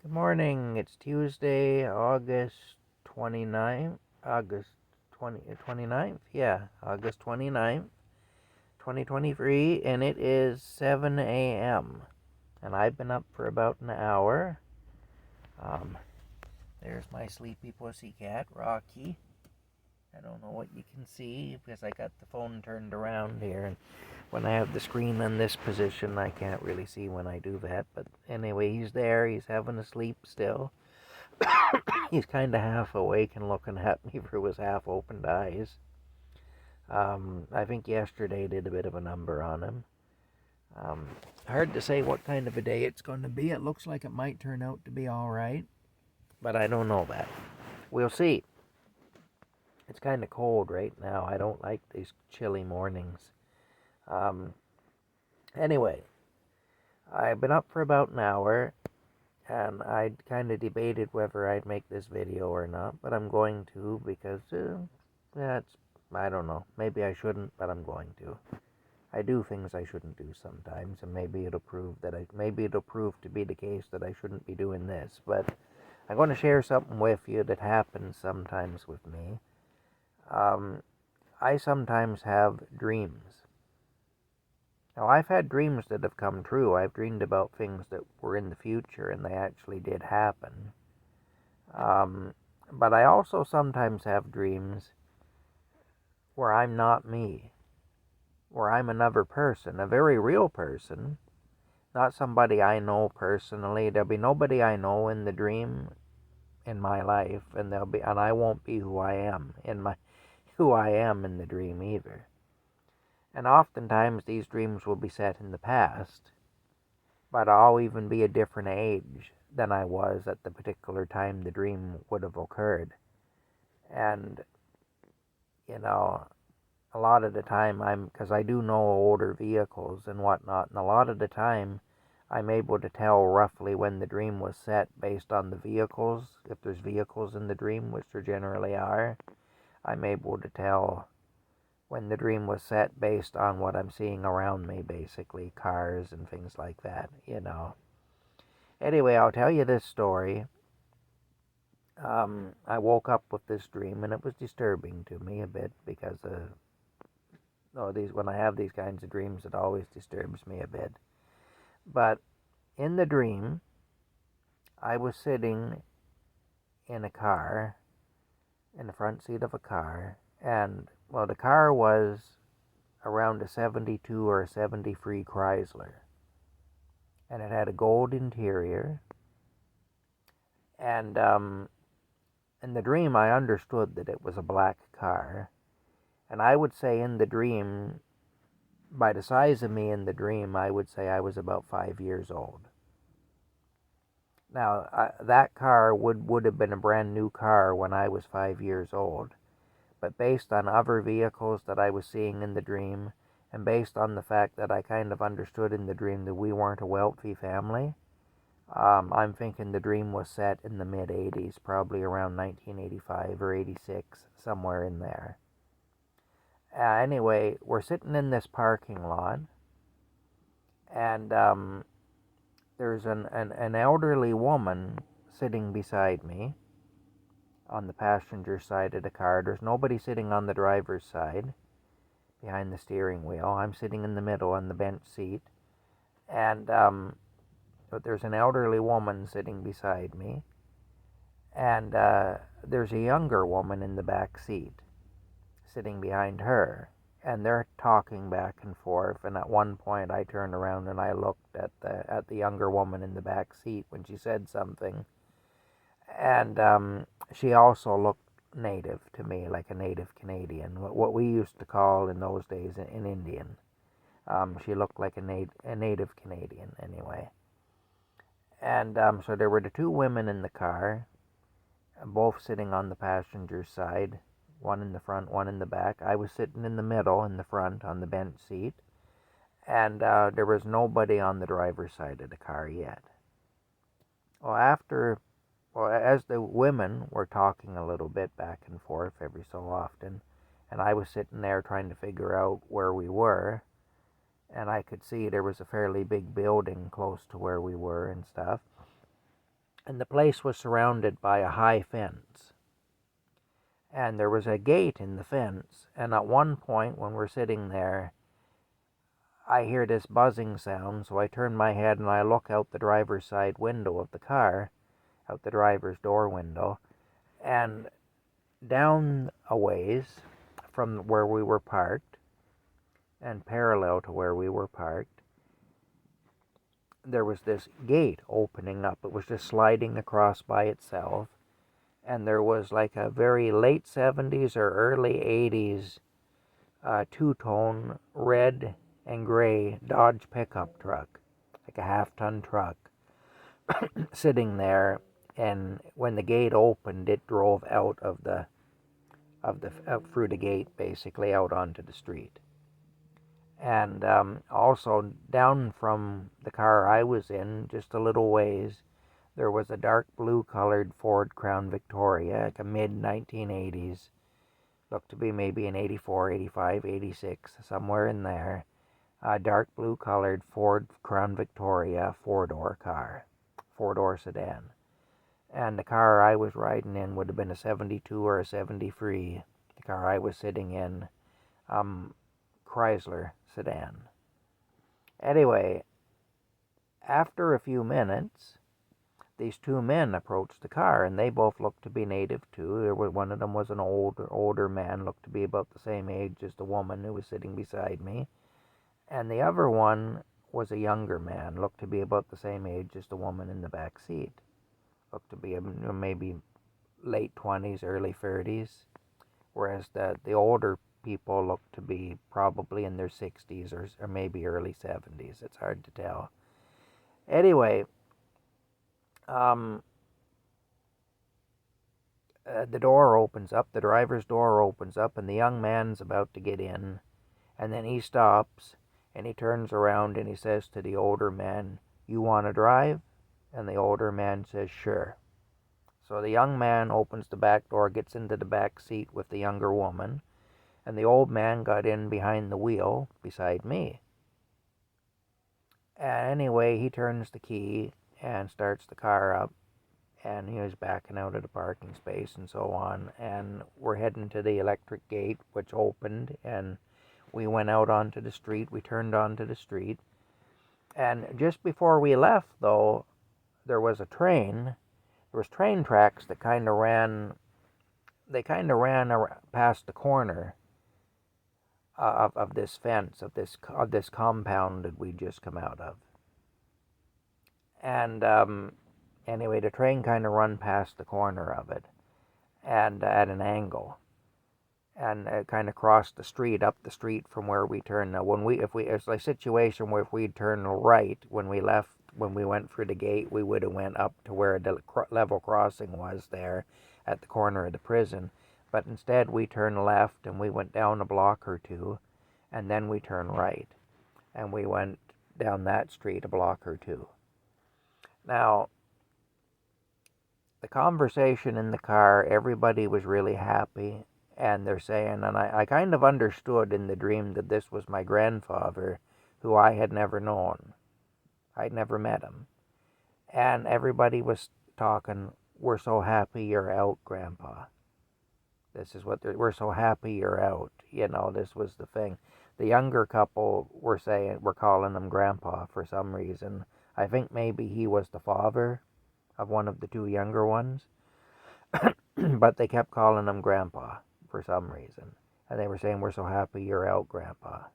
Good morning. It's Tuesday, August 29th. August 29th? Yeah, August 29th, 2023, and it is 7 a.m. And I've been up for about an hour. Um, there's my sleepy pussycat, Rocky. I don't know what you can see because I got the phone turned around here. And when I have the screen in this position, I can't really see when I do that. But anyway, he's there. He's having a sleep still. He's kind of half awake and looking at me through his half opened eyes. I think yesterday did a bit of a number on him. Um, Hard to say what kind of a day it's going to be. It looks like it might turn out to be alright, but I don't know that. We'll see. It's kind of cold right now. I don't like these chilly mornings. Um, anyway, I've been up for about an hour, and I kind of debated whether I'd make this video or not, but I'm going to because I don't know. Maybe I shouldn't, but I'm going to. I do things I shouldn't do sometimes, and maybe it'll prove to be the case that I shouldn't be doing this. But I'm going to share something with you that happens sometimes with me. I sometimes have dreams. Now, I've had dreams that have come true. I've dreamed about things that were in the future, and they actually did happen. But I also sometimes have dreams where I'm not me, where I'm another person, a very real person, not somebody I know personally. There'll be nobody I know in the dream in my life, and I won't be who I am in the dream either. And oftentimes these dreams will be set in the past, but I'll even be a different age than I was at the particular time the dream would have occurred. And, you know, a lot of the time because I do know older vehicles and whatnot, and a lot of the time I'm able to tell roughly when the dream was set based on the vehicles. If there's vehicles in the dream, which there generally are, I'm able to tell when the dream was set based on what I'm seeing around me, basically, cars and things like that. Anyway, I'll tell you this story. I woke up with this dream, and it was disturbing to me a bit because when I have these kinds of dreams, it always disturbs me a bit. But in the dream, I was sitting in a car, in the front seat of a car, and the car was around a 72 or a 73 Chrysler, and it had a gold interior. And in the dream, I understood that it was a black car, and I would say in the dream, by the size of me in the dream, I would say I was about 5 years old. Now, that car would have been a brand new car when I was 5 years old. But based on other vehicles that I was seeing in the dream, and based on the fact that I kind of understood in the dream that we weren't a wealthy family, I'm thinking the dream was set in the mid-'80s, probably around 1985 or 86, somewhere in there. Anyway, we're sitting in this parking lot, and there's an elderly woman sitting beside me on the passenger side of the car. There's nobody sitting on the driver's side behind the steering wheel. I'm sitting in the middle on the bench seat, and but there's an elderly woman sitting beside me, and there's a younger woman in the back seat sitting behind her, and they're talking back and forth. And at one point, I turned around and I looked at the younger woman in the back seat when she said something, and she also looked native to me, like a native Canadian, what we used to call in those days an Indian. She looked like a native Canadian, anyway. And so there were the two women in the car, both sitting on the passenger side, one in the front, one in the back. I was sitting in the middle, in the front, on the bench seat, and there was nobody on the driver's side of the car yet. As the women were talking a little bit back and forth every so often, and I was sitting there trying to figure out where we were, and I could see there was a fairly big building close to where we were and stuff. And the place was surrounded by a high fence. And there was a gate in the fence. And at one point when we're sitting there, I hear this buzzing sound. So I turn my head and I look out the driver's side window of the car, out the driver's door window. And down a ways from where we were parked, and parallel to where we were parked, there was this gate opening up. It was just sliding across by itself. And there was like a very late 70s or early 80s two-tone red and gray Dodge pickup truck, like a half-ton truck, sitting there. And when the gate opened, it drove out through the gate, basically out onto the street. And also down from the car I was in, just a little ways, there was a dark blue colored Ford Crown Victoria, like a mid-1980s, looked to be maybe an 84, 85, 86, somewhere in there. A dark blue colored Ford Crown Victoria four-door car, four-door sedan. And the car I was riding in would have been a 72 or a 73. The car I was sitting in, Chrysler sedan. Anyway, after a few minutes, these two men approached the car, and they both looked to be native too. One of them was an older man, looked to be about the same age as the woman who was sitting beside me, and the other one was a younger man, looked to be about the same age as the woman in the back seat. Looked to be maybe late 20s, early 30s, whereas the older people looked to be probably in their 60s or maybe early 70s. It's hard to tell. Anyway, the door opens up, the driver's door opens up, and the young man's about to get in, and then he stops, and he turns around and he says to the older man, "You want to drive?" And the older man says, "Sure." So the young man opens the back door, gets into the back seat with the younger woman, and the old man got in behind the wheel beside me. And anyway, he turns the key and starts the car up, and he was backing out of the parking space and so on, and we're heading to the electric gate, which opened, and we went out onto the street. We turned onto the street, and just before we left, though, there was a train. There was train tracks that kind of ran past the corner of this fence, of this compound that we'd just come out of. And anyway, the train kind of run past the corner of it, and at an angle, and kind of crossed the street, up the street from where we turned. Now, it's a situation where if we'd turned right when we left, when we went through the gate, we would have went up to where the level crossing was there at the corner of the prison. But instead, we turned left, and we went down a block or two, and then we turned right, and we went down that street a block or two. Now, the conversation in the car, everybody was really happy, and they're saying, and I kind of understood in the dream that this was my grandfather, who I had never known. I'd never met him. And everybody was talking, "We're so happy you're out, Grandpa." This is what we're so happy you're out. This was the thing. The younger couple were calling him Grandpa for some reason. I think maybe he was the father of one of the two younger ones. But they kept calling him Grandpa for some reason. And they were saying, "We're so happy you're out, Grandpa."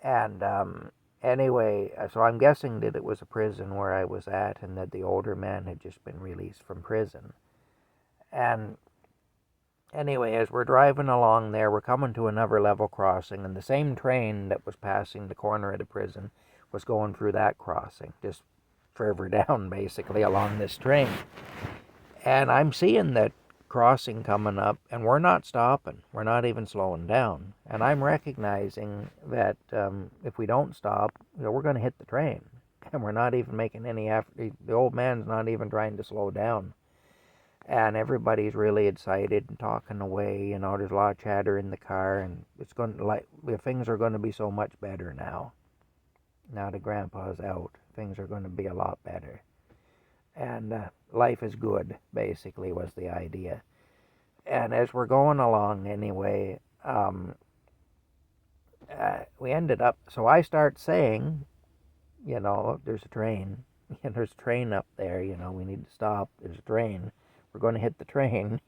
And anyway, so I'm guessing that it was a prison where I was at, and that the older man had just been released from prison. And anyway, as we're driving along there, we're coming to another level crossing, and the same train that was passing the corner of the prison was going through that crossing, just further down, basically, along this train. And I'm seeing that crossing coming up, and we're not stopping. We're not even slowing down. And I'm recognizing that if we don't stop, we're going to hit the train. And we're not even making any effort. The old man's not even trying to slow down. And everybody's really excited and talking away. There's a lot of chatter in the car, and things are going to be so much better now. Now that Grandpa's out, things are going to be a lot better. and life is good, basically, was the idea. And as we're going along anyway, we ended up, so I start saying, there's a train. There's a train up there, we need to stop. There's a train. We're going to hit the train,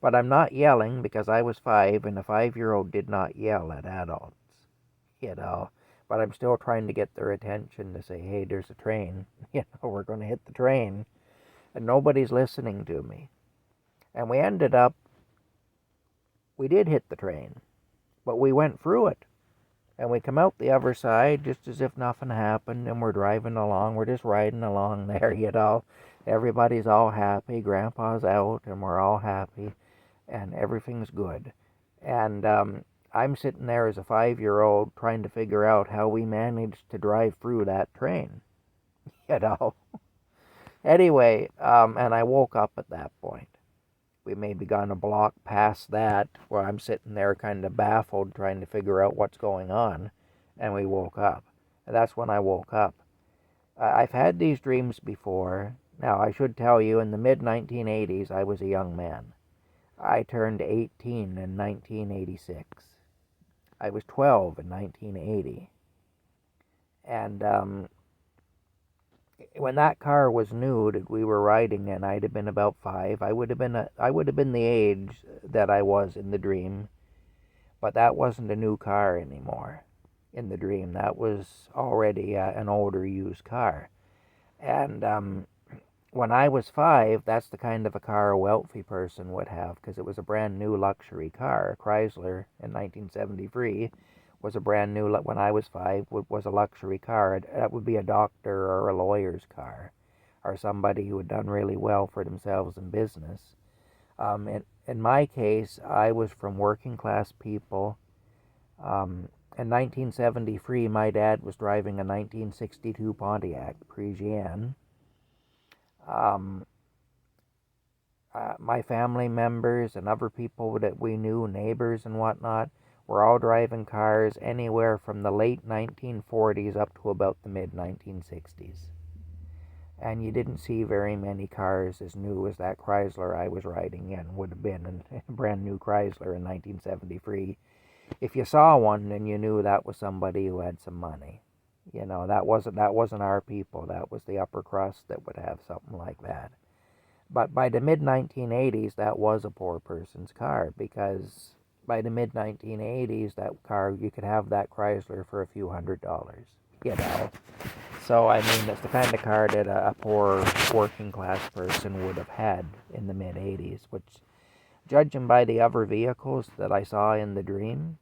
But I'm not yelling because I was 5 and a 5-year-old did not yell at adults, you know. But I'm still trying to get their attention to say, hey, there's a train, we're going to hit the train. And nobody's listening to me. And we did hit the train, but we went through it. And we come out the other side just as if nothing happened, and we're driving along. We're just riding along there, Everybody's all happy. Grandpa's out, and we're all happy, and everything's good. And I'm sitting there as a 5-year-old trying to figure out how we managed to drive through that train, you know. Anyway, and I woke up at that point. We maybe gone a block past that where I'm sitting there kind of baffled trying to figure out what's going on, and we woke up. And that's when I woke up. I've had these dreams before. Now, I should tell you, in the mid-1980s, I was a young man. I turned 18 in 1986. I was 12 in 1980. And when that car was new that we were riding in, I'd have been about 5. I would have been the age that I was in the dream, but that wasn't a new car anymore. In the dream, that was already an older used car. And when I was 5, that's the kind of a car a wealthy person would have, because it was a brand new luxury car. Chrysler in 1973 was a brand new, when I was 5, was a luxury car. That would be a doctor or a lawyer's car, or somebody who had done really well for themselves in business. In my case, I was from working class people. In 1973, my dad was driving a 1962 Pontiac Parisienne. My family members and other people that we knew, neighbors and whatnot, were all driving cars anywhere from the late 1940s up to about the mid-1960s. And you didn't see very many cars as new as that Chrysler I was riding in would have been, a brand new Chrysler in 1973. If you saw one, then you knew that was somebody who had some money. That wasn't our people. That was the upper crust that would have something like that. But by the mid-1980s, that was a poor person's car, because by the mid-1980s, that car, you could have that Chrysler for a few $100s, So, I mean, it's the kind of car that a poor working class person would have had in the mid-80s, which, judging by the other vehicles that I saw in the dream,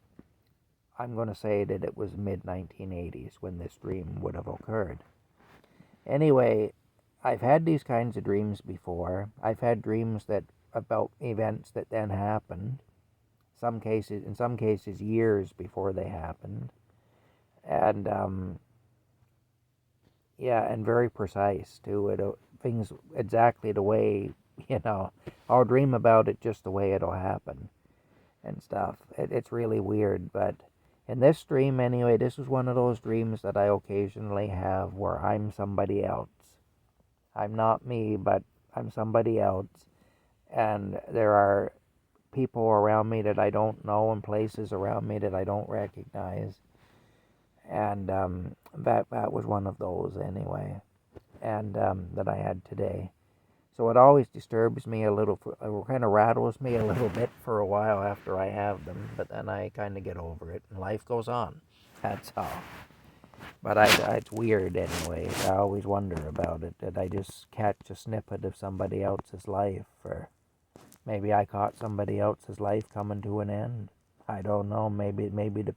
I'm going to say that it was mid-1980s when this dream would have occurred. Anyway, I've had these kinds of dreams before. I've had dreams about events that then happened. In some cases, years before they happened. And, and very precise, too. Things exactly the way, I'll dream about it just the way it'll happen and stuff. It's really weird, but in this dream, anyway, this is one of those dreams that I occasionally have where I'm somebody else. I'm not me, but I'm somebody else. And there are people around me that I don't know and places around me that I don't recognize. And that was one of those anyway, and that I had today. So it always disturbs me a little, it kind of rattles me a little bit for a while after I have them, but then I kind of get over it, and life goes on. That's all. But it's weird anyway. I always wonder about it, that I just catch a snippet of somebody else's life, or maybe I caught somebody else's life coming to an end. I don't know. Maybe the